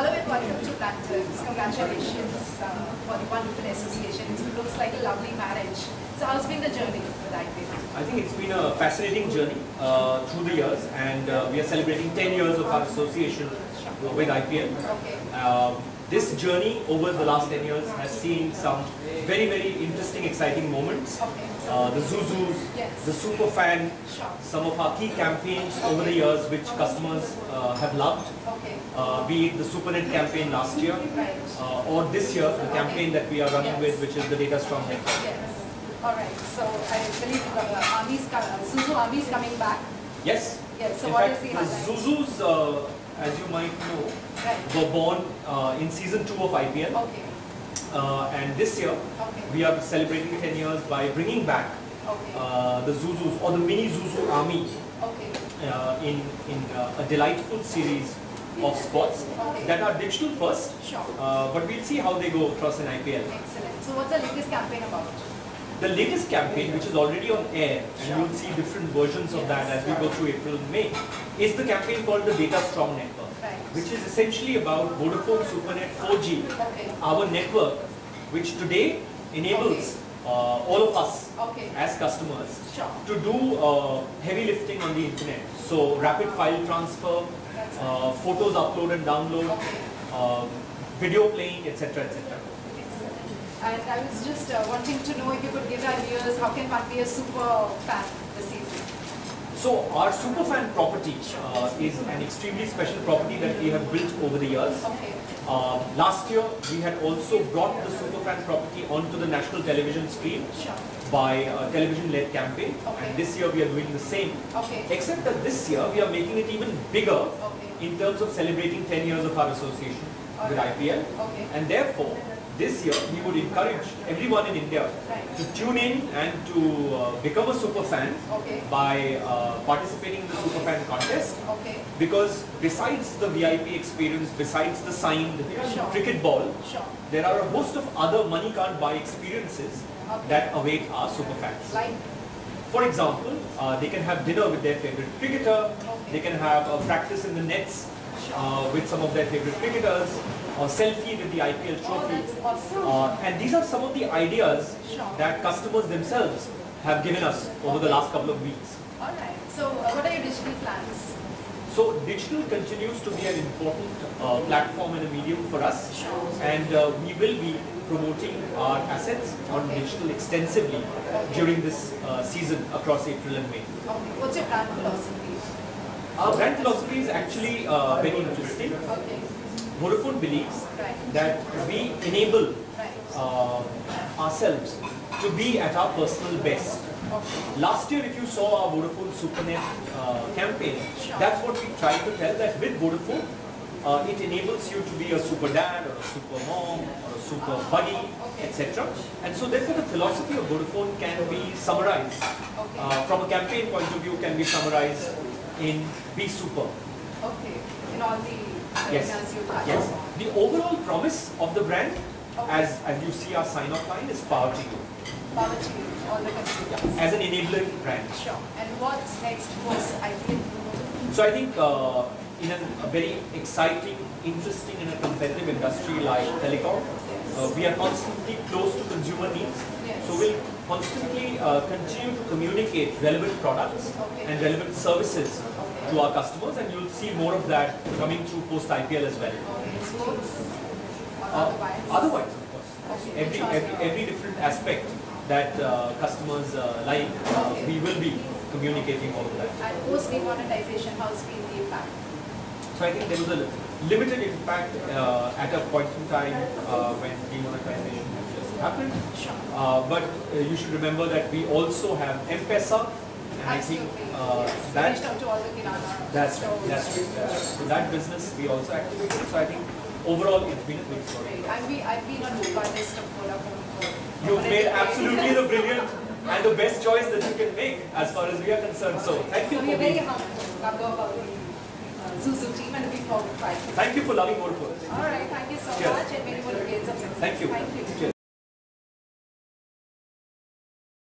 Hello and welcome to Black Terms. Congratulations for the wonderful association. It looks like a lovely marriage. So how's been the journey with IPL? I think it's been a fascinating journey through the years, and we are celebrating 10 years of our association with IPL. Okay. This journey over the last 10 years has seen some very, very interesting, exciting moments. Okay. The Zuzus, Yes. the Superfan, Sure. some of our key campaigns over the years which customers have loved. Okay. Be it the SuperNet campaign last year, Right. or this year, the campaign that we are running with, which is the Data Strong Network. Yes. All right. So I believe Zuzu Army is coming back. Yes. Yes. So In what fact, is the the highlight? Zuzus, as you might know, Right. were born in season 2 of IPL, Okay. and this year Okay. we are celebrating 10 years by bringing back Okay. the Zuzus, or the mini Zuzu army, Okay. in a delightful series of spots Okay. that are digital first, Sure. but we'll see how they go across in IPL. Excellent. So what's the latest campaign about? The latest campaign, which is already on air, and Sure. you'll see different versions of that as we go through April and May, is the campaign called the Data Strong Network, Right. which is essentially about Vodafone SuperNet 4G, Okay. our network, which today enables all of us Okay. as customers Sure. to do heavy lifting on the internet. So rapid file transfer, That's nice. photos upload and download, Okay. video playing, etc., etc. And I was just wanting to know if you could give our viewers how can one be a super fan this season? So our Superfan property is an extremely special property that we have built over the years. Okay. Last year we had also brought the Superfan property onto the national television screen Sure. by a television-led campaign, Okay. and this year we are doing the same. Okay. Except that this year we are making it even bigger Okay. in terms of celebrating 10 years of our association with IPL, Okay. and therefore this year we would encourage everyone in India Right. to tune in and to become a Superfan Okay. by participating in the Superfan contest, Okay. because besides the VIP experience, besides the signed Sure. cricket ball, Sure. there are a host of other money can't buy experiences Okay. that await our Superfans. Like. For example, they can have dinner with their favorite cricketer, Okay. they can have a practice in the nets with some of their favorite cricketers, or selfie with the IPL Oh, trophy. that's awesome. And these are some of the ideas Sure. that customers themselves have given us over the last couple of weeks. All right. So what are your digital plans? So digital continues to be an important platform and a medium for us, Sure. and we will be promoting our assets on Okay. digital extensively during this season across April and May. Okay. What's your brand philosophy? Our brand philosophy is actually very interesting. Okay. Vodafone believes Right. that we enable Right. ourselves to be at our personal best. Okay. Last year, if you saw our Vodafone SuperNet campaign, Sure. that's what we tried to tell, that with Vodafone, it enables you to be a super dad or a super mom or a super buddy, Okay. etc. And so therefore the philosophy of Vodafone can be summarized, Okay. from a campaign point of view, can be summarized in be super. Okay. In all the Yes. arenas you touch Yes. on. The overall promise of the brand, Okay. as you see our sign-off line, is power to you, Power to you, all the consumers. as an enabling brand. Sure. And what's next post IPL? So I think in a very exciting, interesting and a competitive industry like telecom, we are constantly close to consumer needs. Yes. So we'll constantly continue to communicate relevant products Okay. and relevant services Okay. to our customers, and you'll see more of that coming through post IPL as well. Okay. Sports or otherwise? Otherwise, of course, Okay. every different aspect that customers like, Okay. we will be communicating all of that. And post demonetization, how's been the impact? So I think there was a limited impact at a point in time when demonetization had just happened. Sure. But you should remember that we also have M-Pesa, and I think Absolutely. Yes. that Reached out to all the kirana that's stores. that's so that business we also activated. So I think overall it's been a good story. Great. I've been on Mobile list of Vodafone for You've made already. absolutely the brilliant and the best choice that you can make as far as we are concerned. So thank you So for we're very being. humble about the Zuzu team and looking forward to it. Thank you for loving Vodafone. All right. Thank you so Cheers. much and many more decades of success. Thank you. Thank you. Cheers.